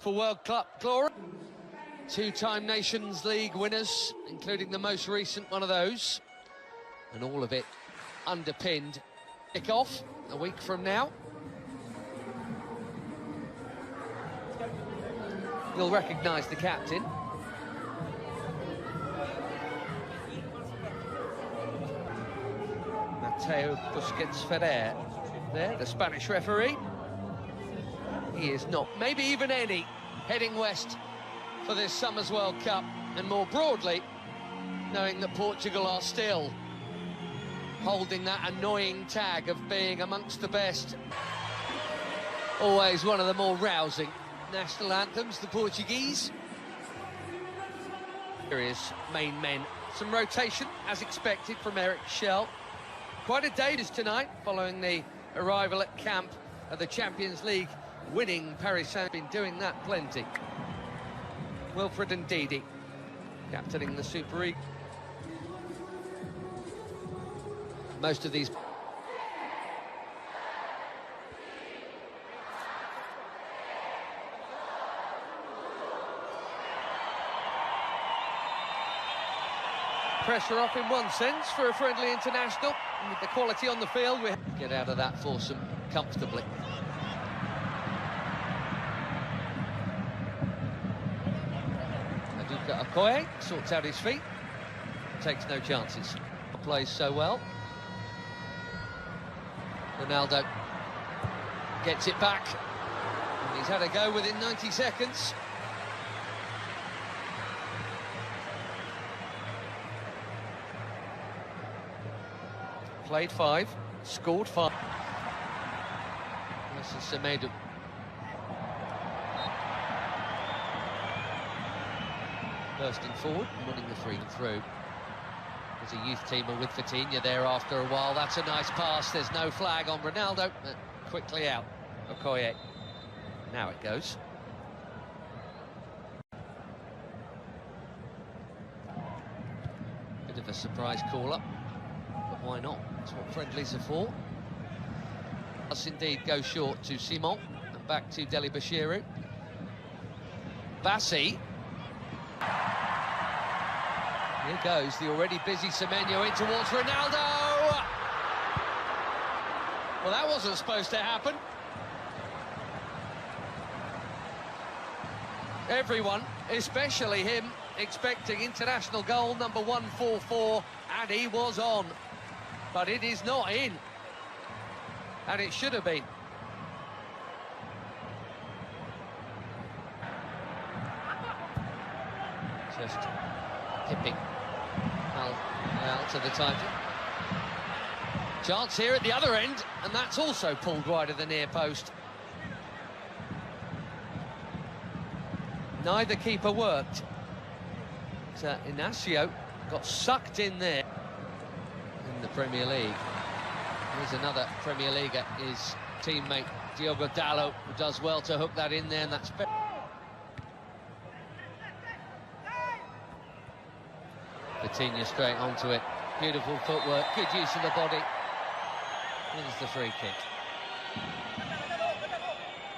for World Cup glory. Two-time Nations League winners, including the most recent one of those. And all of it underpinned. Kick-off a week from now. You'll recognise the captain. Mateo Busquets Ferrer, there, the Spanish referee. He is not, maybe even any, heading west for this summer's World Cup, and more broadly, knowing that Portugal are still holding that annoying tag of being amongst the best. Always one of the more rousing national anthems, the Portuguese. Here is main men. Some rotation, as expected, from Eric Schell. Quite a day tonight, following the arrival at camp of the Champions League winning Paris Saint-Germain. Been doing that plenty. Wilfred and Ndidi captaining the Super League. Most of these pressure off in one sense for a friendly international, and with the quality on the field we get out of that foursome comfortably. Aduka Okoye sorts out his feet, takes no chances, plays so well. Ronaldo gets it back, and he's had a go within 90 seconds. Played 5, scored 5. This is Semedo. Bursting forward and winning the free through. There's a youth teamer with Vitinha there after a while. That's a nice pass. There's no flag on Ronaldo. Quickly out. Okoye. Now it goes. Bit of a surprise call-up. But why not? That's what friendlies are for. Does indeed go short to Simon and back to Deli Bashiru. Bassi. Here goes the already busy Semenyo in towards Ronaldo. Well, that wasn't supposed to happen. Everyone, especially him, expecting international goal number 144, and he was on. But it is not in, and it should have been. Just hipping Al to the title. Chance here at the other end, and that's also pulled wide of the near post. Neither keeper worked. So Inacio got sucked in there. In the Premier League. Here's another Premier Leaguer, his teammate Diogo Dalot, who does well to hook that in there, and that's Vitinha straight onto it. Beautiful footwork, good use of the body. Here's the free kick.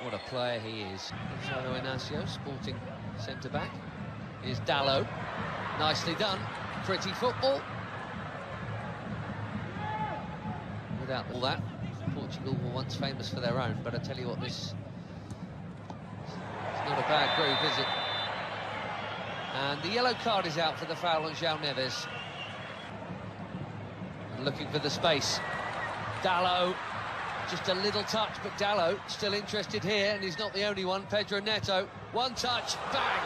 What a player he is. Gonzalo Inacio, sporting centre-back. Here's Dalot. Nicely done. Pretty football. Without all that, Portugal were once famous for their own, but I tell you what, this is not a bad groove, is it? And the yellow card is out for the foul on João Neves. And looking for the space. Dalot, just a little touch, but Dalot still interested here, and he's not the only one. Pedro Neto, one touch, bang!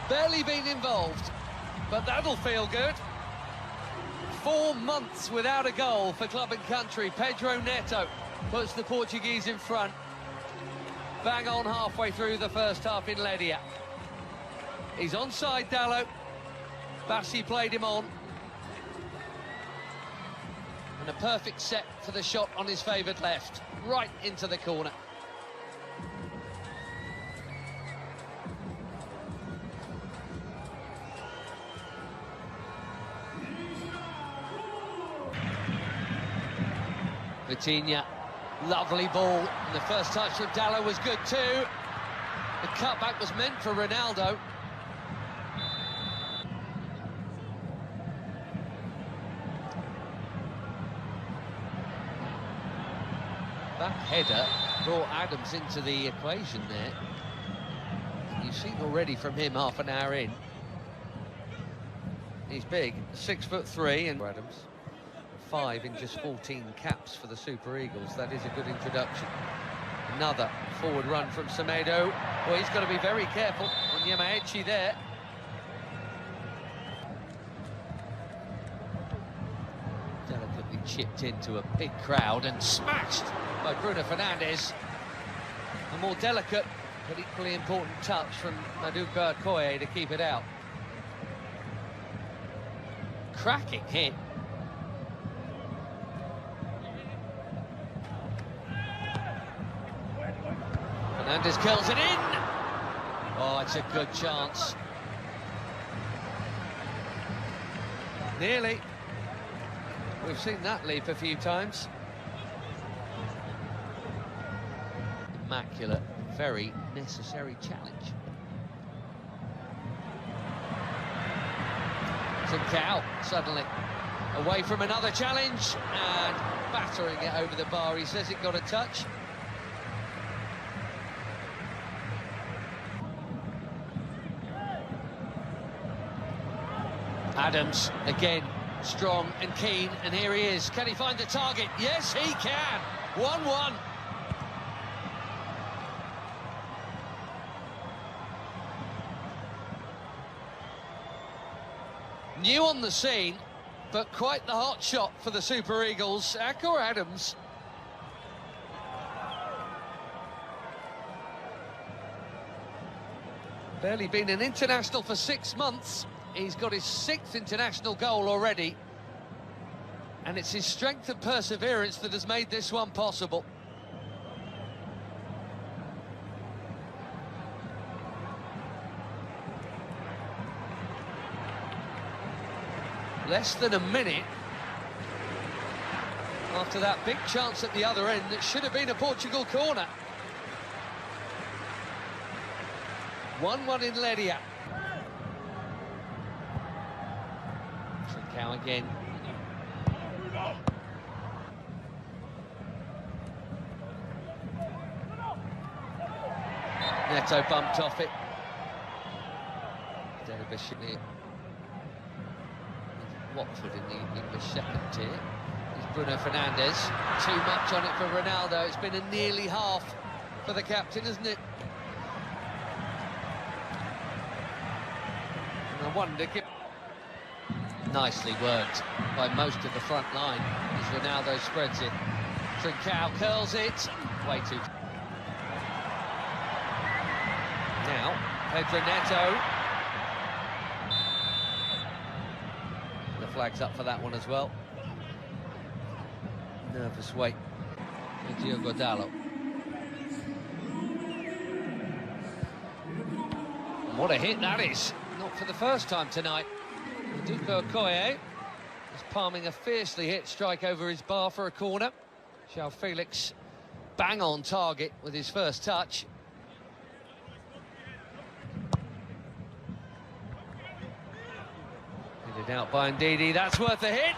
Barely been involved, but that'll feel good. 4 months without a goal for club and country. Pedro Neto puts the Portuguese in front. Bang on halfway through the first half in Ledia. He's onside, Dalot. Bassi played him on. And a perfect set for the shot on his favoured left. Right into the corner. Vitinha, lovely ball, and the first touch from Dallo was good too. The cutback was meant for Ronaldo. That header brought Adams into the equation there. You've seen already from him half an hour in. He's big, 6'3", and Adams. 5 in just 14 caps for the Super Eagles. That is a good introduction. Another forward run from Semedo. Well, he's got to be very careful on Yamaechi there. Delicately chipped into a big crowd and smashed by Bruno Fernandes. A more delicate but equally important touch from Maduka Okoye to keep it out. Cracking hit. Fernandes curls it in. Oh, it's a good chance. Nearly. We've seen that leap a few times. Immaculate, very necessary challenge. Trincao suddenly away from another challenge and battering it over the bar. He says it got a touch. Adams again, strong and keen, and here he is. Can he find the target? Yes, he can. 1-1. New on the scene, but quite the hot shot for the Super Eagles. Akor Adams. Barely been an international for 6 months. He's got his 6th international goal already. And it's his strength and perseverance that has made this one possible. Less than a minute after that big chance at the other end that should have been a Portugal corner. 1-1 in Ledia. Trincao again. Neto bumped off it. Watford in the English second tier. It's Bruno Fernandes. Too much on it for Ronaldo. It's been a nearly half for the captain, isn't it? And I wonder... Nicely worked by most of the front line as Ronaldo spreads it. Trincao curls it. Way too... Now, Pedro Neto. The flag's up for that one as well. Nervous wait for Diogo Dallo. What a hit that is. Not for the first time tonight. Maduka Okoye is palming a fiercely hit strike over his bar for a corner. João Felix bang on target with his first touch. Headed out by Ndidi, that's worth a hit.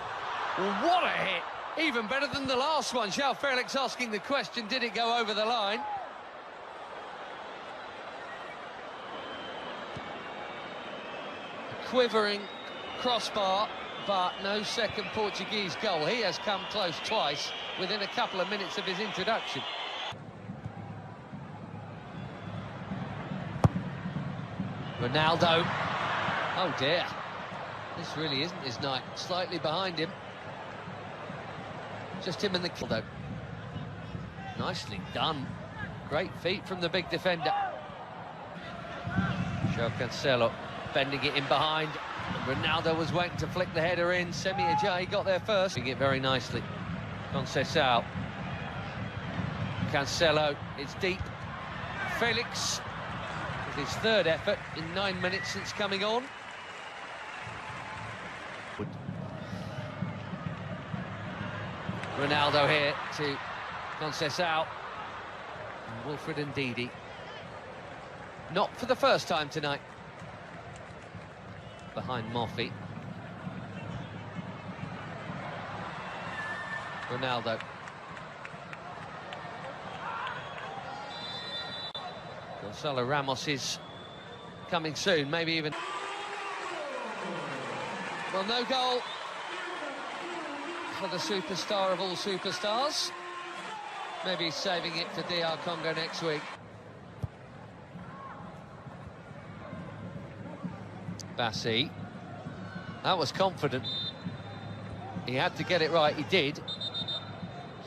What a hit! Even better than the last one. João Felix asking the question, did it go over the line? Quivering crossbar, but no second Portuguese goal. He has come close twice within a couple of minutes of his introduction. Ronaldo. Oh dear. This really isn't his night. Slightly behind him. Just him and the kill though. Nicely done. Great feet from the big defender. João Cancelo bending it in behind. Ronaldo was waiting to flick the header in. Semi Ajayi got there first. Doing it very nicely. Conceição. Cancelo, it's deep. Felix with his third effort in 9 minutes since coming on. Ronaldo here to Conceição. Wilfred Ndidi. Not for the first time tonight. Behind Moffey. Ronaldo. Gonzalo Ramos is coming soon, maybe even... Well, no goal for the superstar of all superstars. Maybe he's saving it for DR Congo next week. Bassi. That was confident. He had to get it right, he did.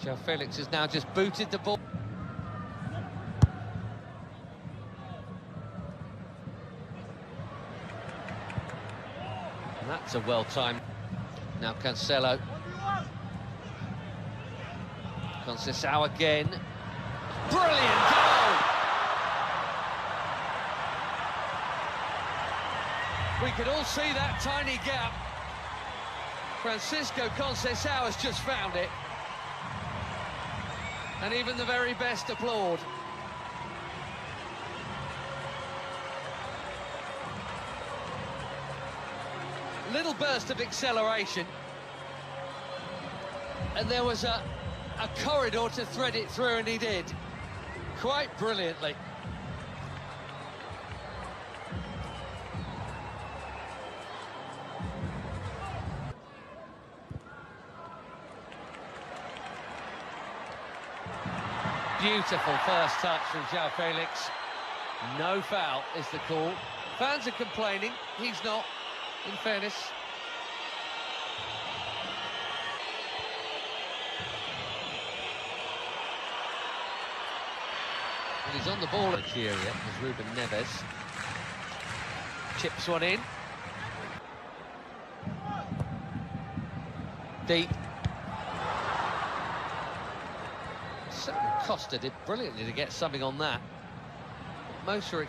João Felix has now just booted the ball. And that's a well-timed. Now Cancelo. Conceição again. Brilliant goal! We could all see that tiny gap. Francisco Conceição has just found it. And even the very best applaud. Little burst of acceleration. And there was a corridor to thread it through, and he did. Quite brilliantly. Beautiful first touch from João Felix. No foul is the call. Fans are complaining, he's not, in fairness. And he's on the ball at Nigeria, as Ruben Neves. Chips one in. Deep. Costa did brilliantly to get something on that. Most are